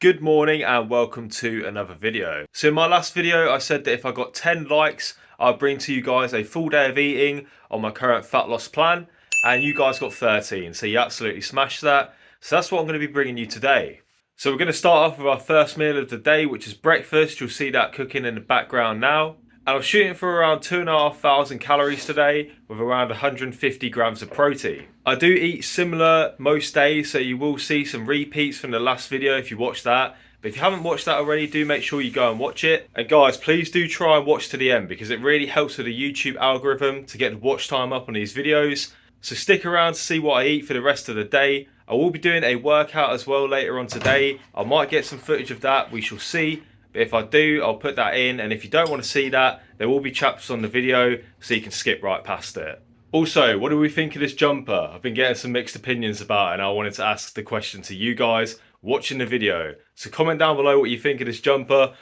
Good morning and welcome to another video. So in my last video I said that if I got 10 likes I'll bring to you guys a full day of eating on my current fat loss plan, and you guys got 13, so you absolutely smashed that. So that's what I'm going to be bringing you today. So we're going to start off with our first meal of the day, which is breakfast. You'll see that cooking in the background now. And I'm shooting for around 2,500 calories today with around 150 grams of protein. I do eat similar most days, so you will see some repeats from the last video if you watch that. But if you haven't watched that already, do make sure you go and watch it. And guys, please do try and watch to the end because it really helps with the YouTube algorithm to get the watch time up on these videos. So stick around to see what I eat for the rest of the day. I will be doing a workout as well later on today. I might get some footage of that, we shall see. But if I do, I'll put that in, and if you don't want to see that, there will be chapters on the video so you can skip right past it. Also, what do we think of this jumper? I've been getting some mixed opinions about it, and I wanted to ask the question to you guys watching the video. So comment down below what you think of this jumper.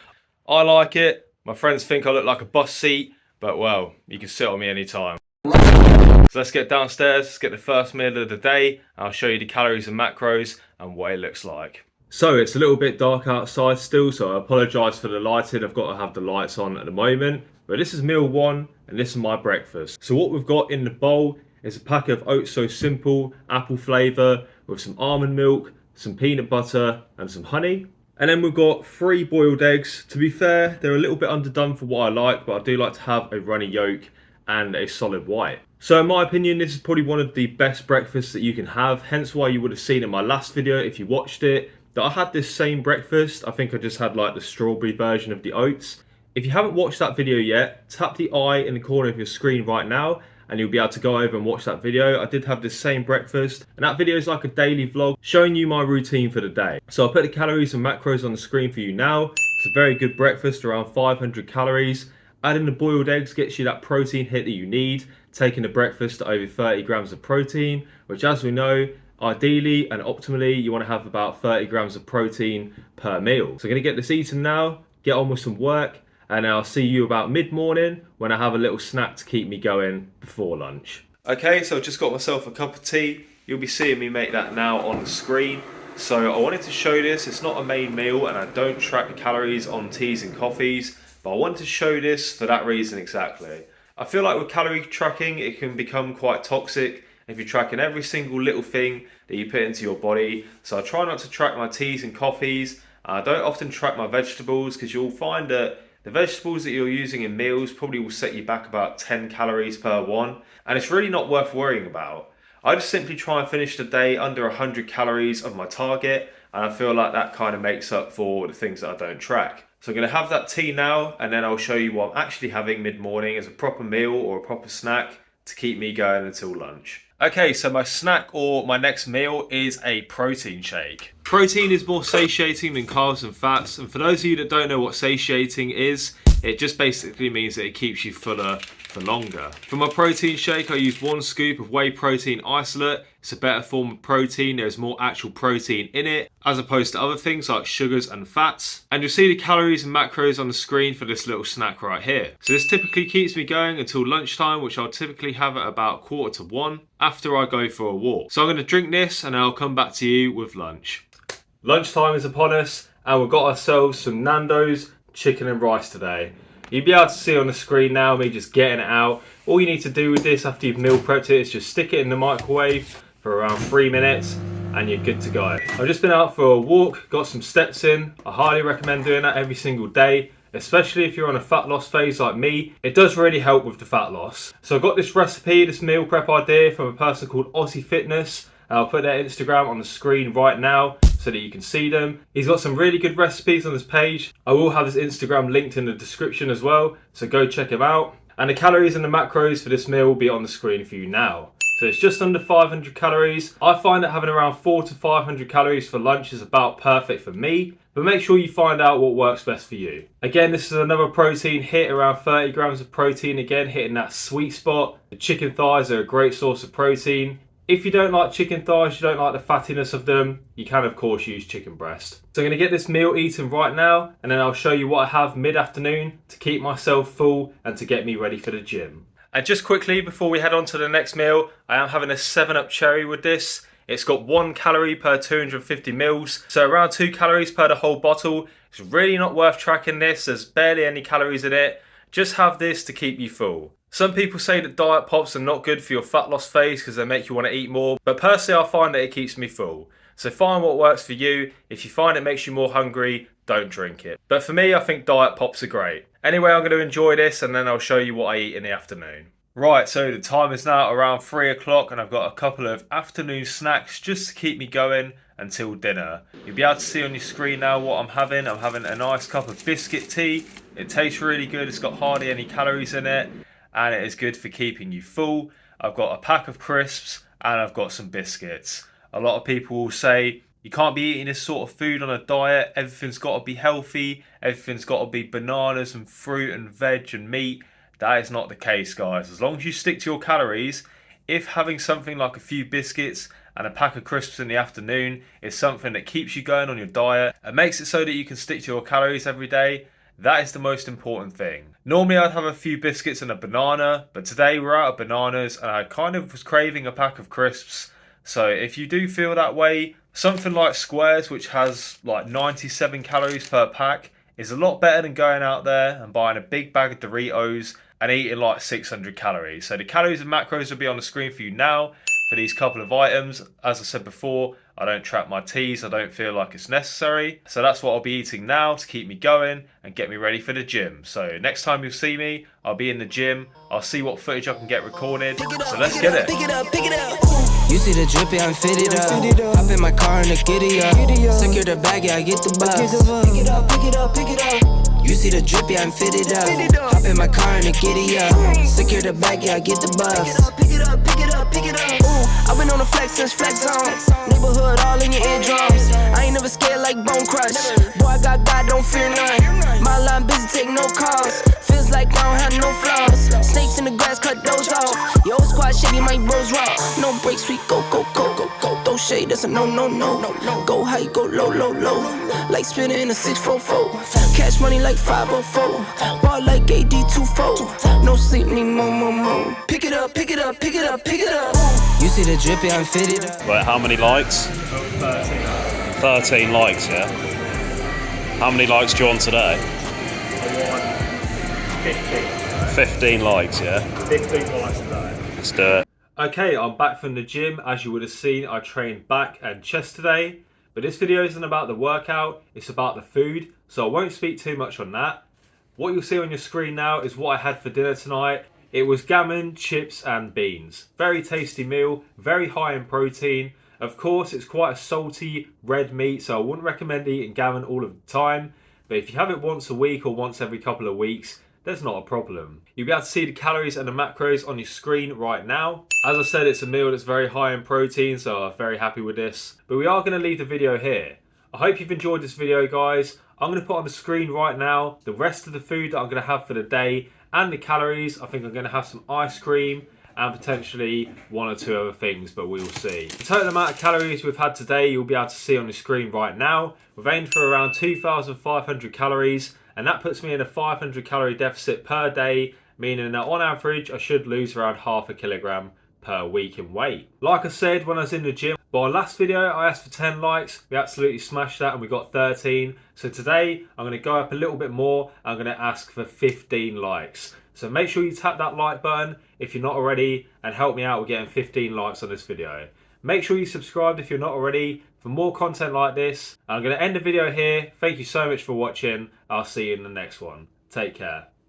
I like it. My friends think I look like a bus seat, but well, you can sit on me anytime. So let's get downstairs, let's get the first meal of the day, and I'll show you the calories and macros and what it looks like. So it's a little bit dark outside still, so I apologise for the lighting. I've got to have the lights on at the moment. But this is meal one, and this is my breakfast. So what we've got in the bowl is a pack of Oats So Simple apple flavour with some almond milk, some peanut butter and some honey. And then we've got 3 boiled eggs. To be fair, they're a little bit underdone for what I like, but I do like to have a runny yolk and a solid white. So in my opinion, this is probably one of the best breakfasts that you can have, hence why you would have seen in my last video if you watched it that I had this same breakfast. I think I just had like the strawberry version of the oats. If you haven't watched that video yet, tap the I in the corner of your screen right now and you'll be able to go over and watch that video. I did have this same breakfast, and that video is like a daily vlog showing you my routine for the day. So I'll put the calories and macros on the screen for you now. It's a very good breakfast, around 500 calories. Adding the boiled eggs gets you that protein hit that you need, taking the breakfast to over 30 grams of protein, which, as we know, ideally and optimally you want to have about 30 grams of protein per meal. So I'm going to get this eaten now, get on with some work, and I'll see you about mid-morning when I have a little snack to keep me going before lunch. Okay, so I've just got myself a cup of tea. You'll be seeing me make that now on the screen. So I wanted to show this. It's not a main meal and I don't track the calories on teas and coffees, but I wanted to show this for that reason exactly. I feel like with calorie tracking it can become quite toxic if you're tracking every single little thing that you put into your body. So I try not to track my teas and coffees. I don't often track my vegetables because you'll find that the vegetables that you're using in meals probably will set you back about 10 calories per one, and it's really not worth worrying about. I just simply try and finish the day under 100 calories of my target, and I feel like that kind of makes up for the things that I don't track. So I'm going to have that tea now, and then I'll show you what I'm actually having mid-morning as a proper meal or a proper snack to keep me going until lunch. Okay, so my snack or my next meal is a protein shake. Protein is more satiating than carbs and fats, and for those of you that don't know what satiating is, it just basically means that it keeps you fuller for longer. For my protein shake, I use 1 scoop of whey protein isolate. It's a better form of protein. There's more actual protein in it, as opposed to other things like sugars and fats. And you'll see the calories and macros on the screen for this little snack right here. So this typically keeps me going until lunchtime, which I'll typically have at about 1:45 after I go for a walk. So I'm going to drink this and I'll come back to you with lunch. Lunchtime is upon us and we've got ourselves some Nando's chicken and rice today. You'll be able to see on the screen now me just getting it out. All you need to do with this after you've meal prepped it is just stick it in the microwave for around 3 minutes and you're good to go. I've just been out for a walk, got some steps in. I highly recommend doing that every single day, especially if you're on a fat loss phase like me. It does really help with the fat loss. So I got this recipe, this meal prep idea from a person called Aussie Fitness. I'll put their Instagram on the screen right now so that you can see them. He's got some really good recipes on his page. I will have his Instagram linked in the description as well, so go check him out. And the calories and the macros for this meal will be on the screen for you now. So it's just under 500 calories. I find that having around 400 to 500 calories for lunch is about perfect for me, but make sure you find out what works best for you. Again, this is another protein hit, around 30 grams of protein, again hitting that sweet spot. The chicken thighs are a great source of protein. If you don't like chicken thighs, you don't like the fattiness of them, you can of course use chicken breast. So I'm going to get this meal eaten right now, and then I'll show you what I have mid-afternoon to keep myself full and to get me ready for the gym. And just quickly before we head on to the next meal, I am having a 7-Up cherry with this. It's got 1 calorie per 250 mils, so around 2 calories per the whole bottle. It's really not worth tracking this, there's barely any calories in it. Just have this to keep you full. Some people say that diet pops are not good for your fat loss phase because they make you want to eat more, but personally I find that it keeps me full. So find what works for you. If you find it makes you more hungry, don't drink it. But for me, I think diet pops are great. Anyway, I'm going to enjoy this and then I'll show you what I eat in the afternoon. Right, so the time is now around 3 o'clock and I've got a couple of afternoon snacks just to keep me going until dinner. You'll be able to see on your screen now what I'm having. I'm having a nice cup of biscuit tea. It tastes really good. It's got hardly any calories in it and it is good for keeping you full. I've got a pack of crisps and I've got some biscuits. A lot of people will say you can't be eating this sort of food on a diet. Everything's got to be healthy. Everything's got to be bananas and fruit and veg and meat. That is not the case, guys. As long as you stick to your calories, if having something like a few biscuits and a pack of crisps in the afternoon is something that keeps you going on your diet and makes it so that you can stick to your calories every day, that is the most important thing. Normally I'd have a few biscuits and a banana, but today we're out of bananas and I kind of was craving a pack of crisps. So if you do feel that way, something like Squares, which has like 97 calories per pack, is a lot better than going out there and buying a big bag of Doritos and eating like 600 calories. So the calories and macros will be on the screen for you now for these couple of items. As I said before, I don't track my teas, I don't feel like it's necessary. So that's what I'll be eating now to keep me going and get me ready for the gym. So next time you'll see me, I'll be in the gym. I'll see what footage I can get recorded. So let's get it. You see the drippy, I'm fitted up. Hop in my car and the giddy up. Secure the bag, yeah, I get the bus. Pick it up, pick it up, pick it up. You see the drippy, I'm fitted up. Hop in my car and the giddy up. Secure the bag, yeah, I get the bus. Pick it up, pick it up, pick it up. I've been on the flex since flex on. Neighborhood all in your eardrums. I ain't never scared like Bone Crush. Boy, I got God, don't fear none. My line busy, take no calls. Feels like I don't have no flaws. Snakes in the grass, cut those off. Yo, squad shady, my bros raw. No breaks, we go, go, go, go, go. Throw shade, that's a no, no, no, no, no. Go high, go low, low, low. Like spinning in a 644. Cash money like 504. Ball like AD24. No sleep, need more, more, more. Pick it up, pick it up, pick it up, pick it up. You see the drippy, I'm fitted up. Right, how many likes? 13 likes, yeah? How many likes do you want today? I want 15 likes, yeah? 15 likes today. Let's do it. Okay, I'm back from the gym. As you would have seen, I trained back and chest today. But this video isn't about the workout, it's about the food. So I won't speak too much on that. What you'll see on your screen now is what I had for dinner tonight. It was gammon, chips and beans. Very tasty meal, very high in protein. Of course, it's quite a salty red meat, so I wouldn't recommend eating gammon all of the time. But if you have it once a week or once every couple of weeks, there's not a problem. You'll be able to see the calories and the macros on your screen right now. As I said, it's a meal that's very high in protein, so I'm very happy with this. But we are going to leave the video here. I hope you've enjoyed this video, guys. I'm going to put on the screen right now the rest of the food that I'm going to have for the day and the calories. I think I'm going to have some ice cream and potentially one or two other things, but we will see. The total amount of calories we've had today, you'll be able to see on the screen right now. We've aimed for around 2,500 calories, and that puts me in a 500 calorie deficit per day, meaning that on average, I should lose around half a kilogram per week in weight. Like I said when I was in the gym, but our last video I asked for 10 likes, we absolutely smashed that and we got 13. So today I'm going to go up a little bit more, I'm going to ask for 15 likes. So make sure you tap that like button if you're not already and help me out with getting 15 likes on this video. Make sure you subscribe if you're not already for more content like this. I'm going to end the video here. Thank you so much for watching. I'll see you in the next one. Take care.